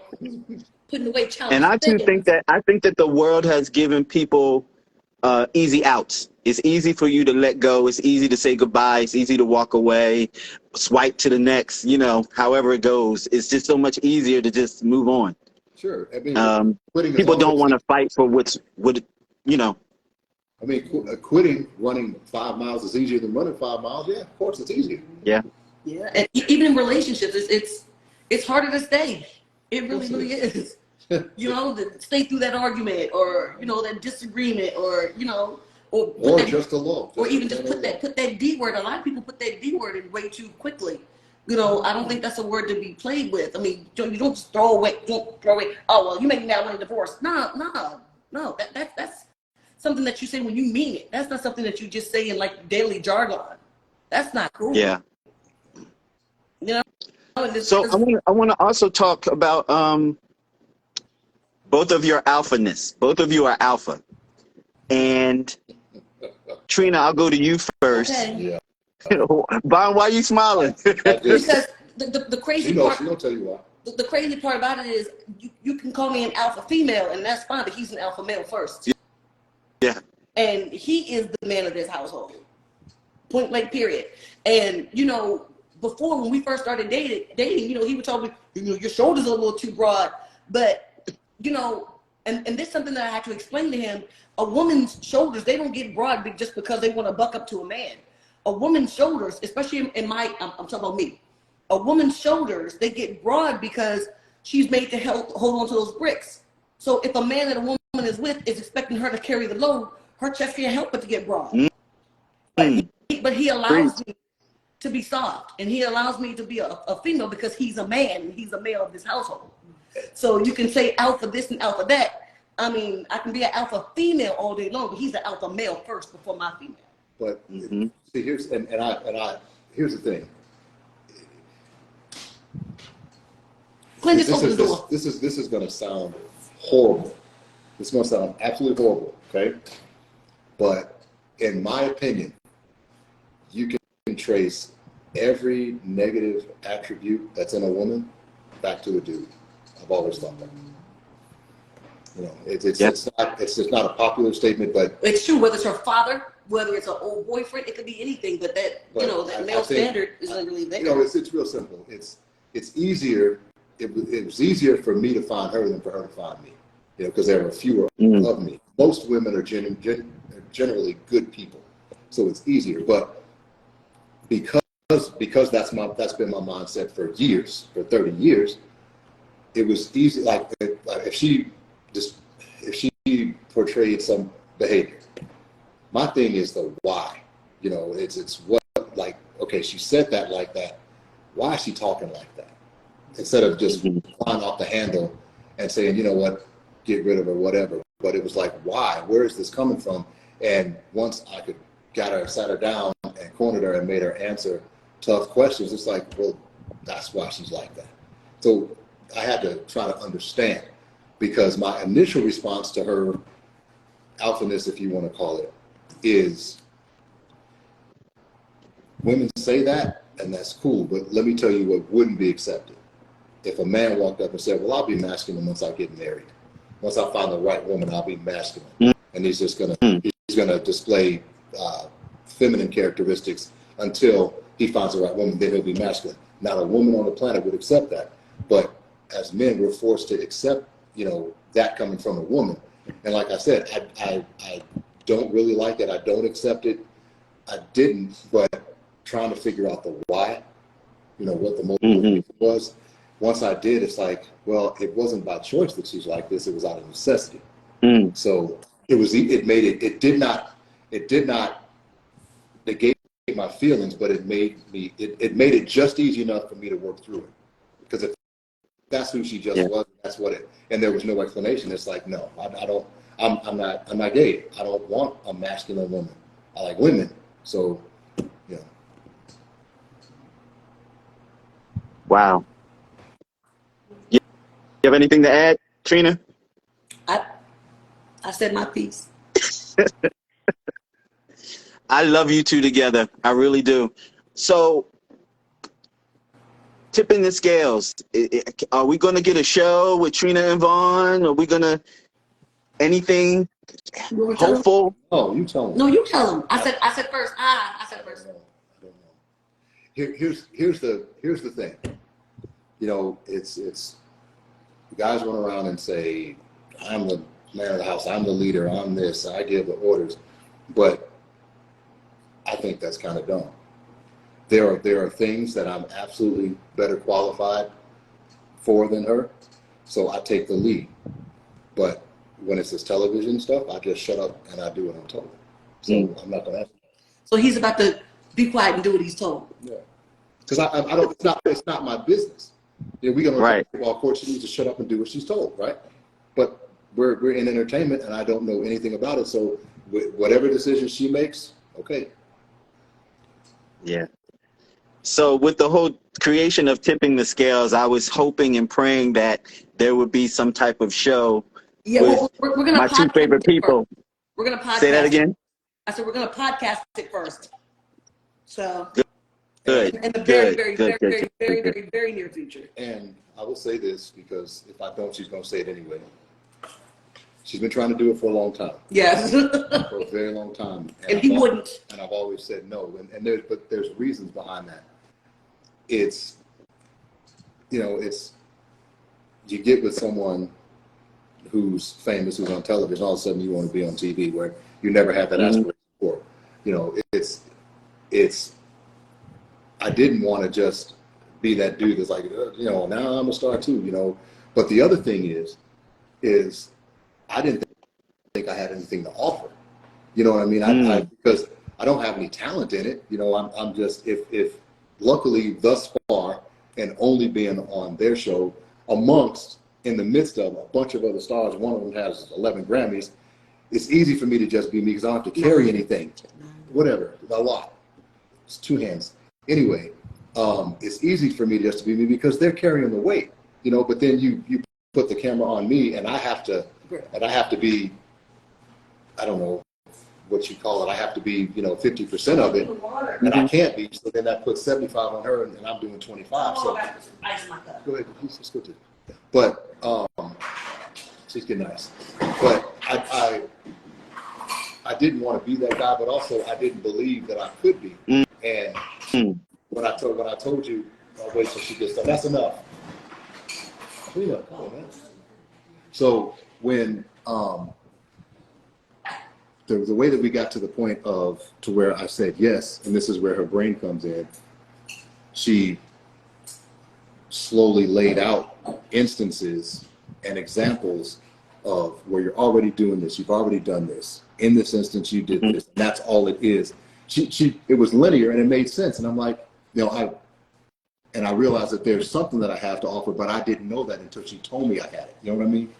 Putting away childish And I too think that the world has given people easy outs. It's easy for you to let go. It's easy to say goodbye. It's easy to walk away, swipe to the next, you know, however it goes. It's just so much easier to just move on. Sure. I mean, People don't want to fight for you know. I mean, quitting running 5 miles is easier than running 5 miles. Yeah, of course it's easier. Yeah. Yeah, and even in relationships, it's harder to stay. It really is. You know, to stay through that argument, or you know, that disagreement, or you know, or just a law, or even just put that D word. A lot of people put that D word in way too quickly. You know, I don't think that's a word to be played with. I mean, you don't just throw away. Oh well, you make me mad, I want a divorce. No. That's something that you say when you mean it. That's not something that you just say in like daily jargon. That's not cool. Yeah. You know. So I want to also talk about both of your alphaness. Both of you are alpha, and Trina, I'll go to you first. Okay. Yeah. Bon, why are you smiling? Because the crazy part. She'll tell you why. The crazy part about it is you can call me an alpha female, and that's fine, but he's an alpha male first. Yeah. And he is the man of this household. Point blank, period. And, you know, before when we first started dating, you know, he would tell me, you know, your shoulders are a little too broad. But, you know, and this is something that I had to explain to him. A woman's shoulders, they don't get broad just because they want to buck up to a man. A woman's shoulders, especially in my, I'm talking about me. A woman's shoulders, they get broad because she's made to hold on to those bricks. So if a man that a woman is with is expecting her to carry the load, her chest can't help but to get broad. But he allows me to be soft, and he allows me to be a female because he's a man, and he's a male of this household. So you can say alpha this and alpha that. I mean, I can be an alpha female all day long, but he's an alpha male first before my female. But see, here's here's the thing. Glenn, just open the door. This is going to sound horrible. It's going to sound absolutely horrible. Okay, but in my opinion, you can trace every negative attribute that's in a woman back to a dude. I've always thought that. You know, it's just not a popular statement, but It's true, whether it's her father, whether it's an old boyfriend, it could be anything, but that, you know, that male standard isn't really there. You know, it's real simple. It's easier. It was easier for me to find her than for her to find me. You know, because there were fewer of me. Most women are generally good people, so it's easier. But because that's been my mindset for years, for 30 years, it was easy. Like if she portrayed some behavior, my thing is the why. You know, it's what, like, okay, she said that like that. Why is she talking like that? Instead of just flying off the handle and saying, you know what, get rid of her, whatever. But it was like, why? Where is this coming from? And once I sat her down and cornered her and made her answer tough questions, it's like, well, that's why she's like that. So I had to try to understand, because my initial response to her alphaness, if you want to call it, is women say that, and that's cool, but let me tell you what wouldn't be accepted. If a man walked up and said, well, I'll be masculine once I get married. Once I find the right woman, I'll be masculine. And he's just gonna display feminine characteristics until he finds the right woman, then he'll be masculine. Not a woman on the planet would accept that. But as men, we're forced to accept, you know, that coming from a woman. And like I said, I don't really like it. I don't accept it. I didn't, but trying to figure out the why, you know, what the motive was. Once I did, it's like, well, it wasn't by choice that she's like this. It was out of necessity. So it did not negate my feelings, but it made it just easy enough for me to work through it. Because if that's who she just was, that's what and there was no explanation. It's like, no, I'm not gay. I don't want a masculine woman. I like women. So, you know. Wow. You have anything to add, Trina? I said my piece. I love you two together. I really do. So, tipping the scales. Are we going to get a show with Trina and Vaughn? Are we going to anything hopeful? Oh, you tell them. No, you tell them. I said first. I said first. I don't know. Here's the thing. You know, it's guys run around and say, I'm the man of the house, I'm the leader, I'm this, I give the orders. But I think that's kind of dumb. There are things that I'm absolutely better qualified for than her, so I take the lead. But when it's this television stuff, I just shut up and I do what I'm told. So I'm not gonna ask. So he's about to be quiet and do what he's told. Yeah, because I don't. It's not my business. Yeah, we're gonna right. Well, court, she needs to shut up and do what she's told, right? But we're in entertainment, and I don't know anything about it. So whatever decision she makes, okay. Yeah. So with the whole creation of Tipping the Scales, I was hoping and praying that there would be some type of show. Yeah, with we're gonna my two favorite people. We're gonna podcast. Say that again. I said we're gonna podcast it first. So Good. in the Good. very Good. very near future. And I will say this because if I don't, she's going to say it anyway. She's been trying to do it for a long time. Yes. For a very long time. And he wouldn't. And I've always said no. But there's reasons behind that. It's, you get with someone who's famous, who's on television, all of a sudden you want to be on TV where you never had that aspiration before. I didn't want to just be that dude that's like, now I'm a star too, But the other thing is I didn't think I had anything to offer. You know what I mean? Because I don't have any talent in it. I'm just, if luckily thus far, and only being on their show in the midst of a bunch of other stars, one of them has 11 Grammys, it's easy for me to just be me because I don't have to carry anything. Whatever, a lot. It's two hands. Anyway, it's easy for me just to be me because they're carrying the weight, but then you put the camera on me and I have to be, I don't know what you call it. I have to be, 50% of it, and I can't be. So then that puts 75 on her, and I'm doing 25. So go ahead, let's go to it. But she's getting nice. But I didn't want to be that guy, but also I didn't believe that I could be. And when I told you, I'll wait till she gets done. That's enough. Come on, man. So when the way that we got to the point to where I said yes, and this is where her brain comes in, she slowly laid out instances and examples of where you're already doing this, you've already done this. In this instance, you did this. And that's all it is. It was linear and it made sense. And I'm like, I realized that there's something that I have to offer, but I didn't know that until she told me I had it. You know what I mean?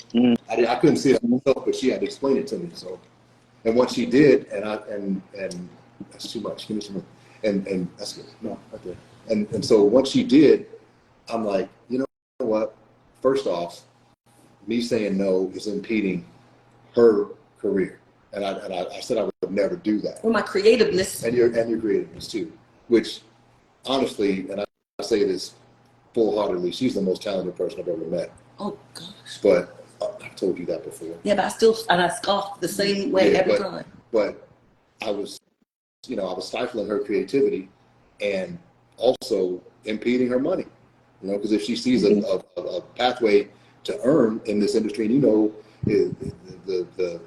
I couldn't see it myself, but she had to explain it to me. So, and what she did, and that's too much. Give me some more. And that's good. No, right there. And so what she did, I'm like, you know what? First off, me saying no is impeding her career. And I said I would never do that. Well, my creativeness. And your creativeness too, which honestly, and I say this full-heartedly, she's the most talented person I've ever met. Oh gosh. But I've told you that before. Yeah, but I scoff the same way every time. But I was stifling her creativity and also impeding her money. Because if she sees a pathway to earn in this industry, and the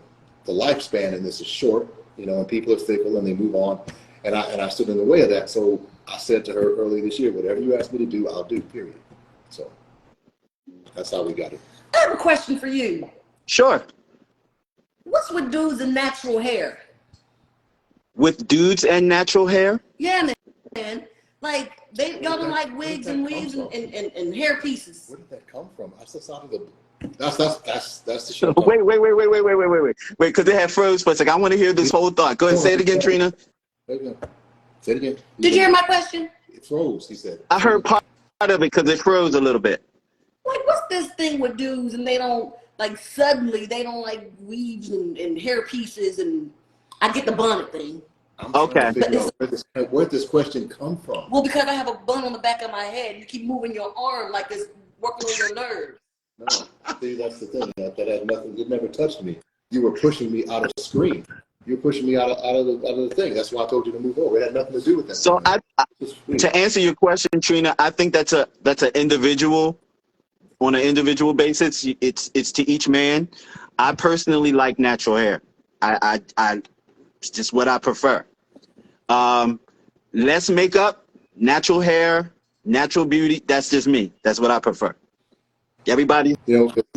lifespan in this is short, and people are fickle and they move on, and I stood in the way of that. So I said to her earlier this year, whatever you ask me to do, I'll do, period. So that's how we got it. I have a question for you. Sure. What's with dudes and natural hair? With dudes and natural hair? Yeah, man. Like, y'all don't like wigs and weaves and hair pieces. Where did that come from? That's the show. Wait, because they have froze for a second. I want to hear this whole thought. Go ahead, say it again, Trina. Say it again. Did you hear my question? It froze, he said. I heard part of it because it froze a little bit. Like, what's this thing with dudes and they don't, suddenly they don't like weaves and hair pieces, and I get the bonnet thing. I'm trying to figure out where this question come from. Well, because I have a bun on the back of my head. You keep moving your arm like it's working on your nerves. No, see, that's the thing. That had nothing. It never touched me. You were pushing me out of the screen. You were pushing me out of the thing. That's why I told you to move over. It had nothing to do with that. So to answer your question, Trina, I think that's an individual, on an individual basis. It's to each man. I personally like natural hair. It's just what I prefer. Less makeup, natural hair, natural beauty. That's just me. That's what I prefer. Everybody,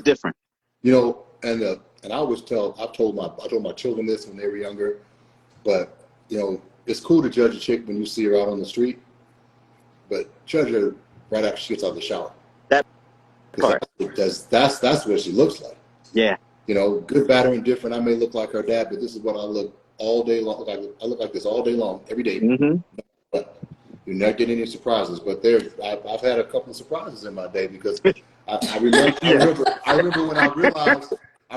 different. And I always I've told my children this when they were younger, but it's cool to judge a chick when you see her out on the street, but judge her right after she gets out of the shower. That part. That's what she looks like. Yeah. Good, bad, or indifferent. I may look like her dad, but this is what I look all day long. I look like this all day long, every day. But you're not getting any surprises. But I've had a couple of surprises in my day because I remember when I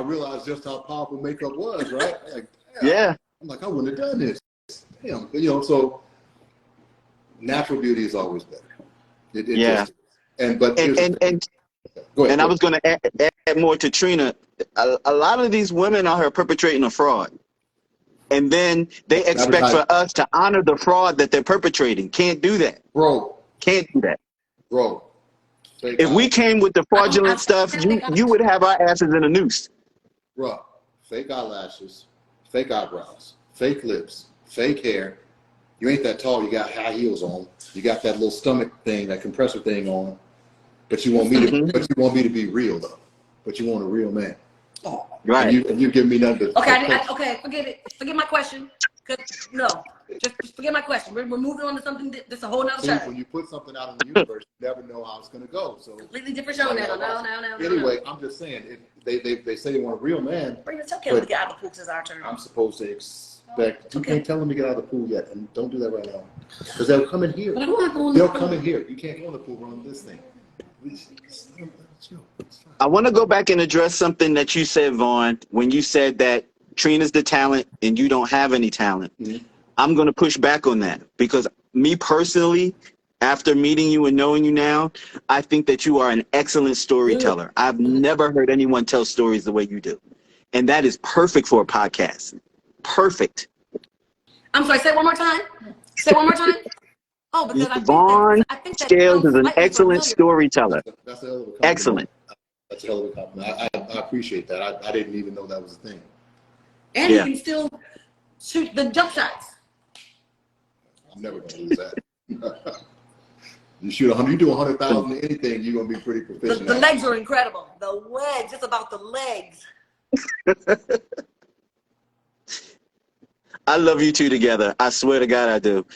realized just how powerful makeup was, right? Yeah. I'm like, I wouldn't have done this. Damn. So natural beauty is always better. Yeah. And Go ahead. And I was going to add more to Trina. A lot of these women out here perpetrating a fraud. And then they expect for us to honor the fraud that they're perpetrating. Can't do that. Bro. Can't do that. Bro. If we came with the fraudulent stuff, you would have our asses in a noose. Bro, fake eyelashes, fake eyebrows, fake lips, fake hair. You ain't that tall. You got high heels on. You got that little stomach thing, that compressor thing on. But you want me to, but you want me to be real though. But you want a real man. Oh. Right. And you give me nothing. Okay, okay, forget it. Forget my question. No, just forget my question. We're moving on to something that's a whole nother See, show. when you put something out in the universe, you never know how it's going to go. So Completely different show now. No. Anyway, I'm just saying, if they say they want a real man, Bring the Kelly to get out of the pool 'cause it's our turn. I'm supposed to expect. You Okay. can't tell them to get out of the pool yet, and don't do that right now, because they'll come in here. But I don't want to go in the They'll pool. come in here. You can't go in the pool on this thing. Let's go. It's fine. I want to go back and address something that you said, Vaughn, when you said that Trina's the talent and you don't have any talent. Mm-hmm. I'm going to push back on that because me personally, after meeting you and knowing you now, I think that you are an excellent storyteller. I've never heard anyone tell stories the way you do. And that is perfect for a podcast. Perfect. I'm sorry, say it one more time. Say it one more time. Oh, because Vaughn I think that Scales sounds is an slightly excellent familiar. storyteller. That's a hell of a compliment. Excellent. That's a hell of a compliment. I appreciate that. I didn't even know that was a thing. And Yeah. you can still shoot the jump shots. I'm never going to lose that. You shoot 100, you do 100,000 to anything, you're going to be pretty proficient. The legs are incredible. The legs, it's about the legs. I love you two together. I swear to God, I do.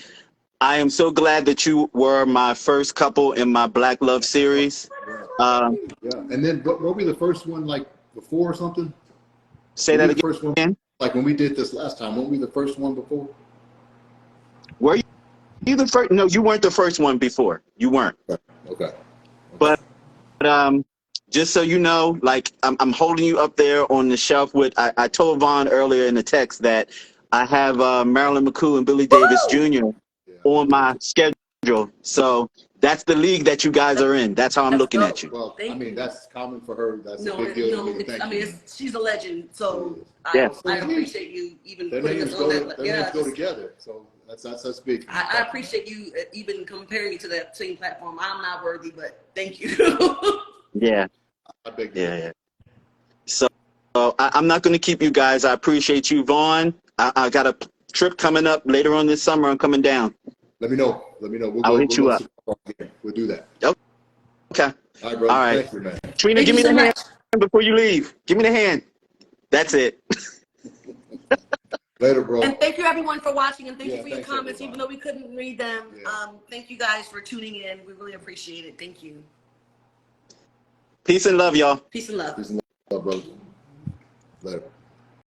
I am so glad that you were my first couple in my Black Love series. Yeah. And then were we the first one like before or something? Say that again. First one, like when we did this last time, weren't we the first one before? Were you the first? No, you weren't the first one before. You weren't. Okay. But just so you know, like I'm holding you up there on the shelf with. I told Vaughn earlier in the text that I have Marilyn McCoo and Billy Davis Jr. on my schedule. So that's the league that you guys are in. That's how I'm looking at you. Well, Thank I mean, you. that's common for her. That's No, a big deal to me. it's, Thank I mean, you. she's a legend. So Yeah. I appreciate you even Their putting names us on that. their names go together. So that's big. I appreciate you even comparing me to that same platform. I'm not worthy, but thank you. Yeah. I beg to Yeah. So I'm not going to keep you guys. I appreciate you, Vaughn. I got a trip coming up later on this summer. I'm coming down. Let me know. I'll hit you up. We'll do that. Okay. All right, brother. All right. Thank you, man. Trina, Thank give you me so the hand much. before you leave. Give me the hand. That's it. Later, bro. And thank you everyone for watching, and thank you for your thanks, comments, everybody. even though we couldn't read them. Yeah. Thank you guys for tuning in. We really appreciate it. Thank you. Peace and love, y'all. Peace and love. Peace and love, brother. Later.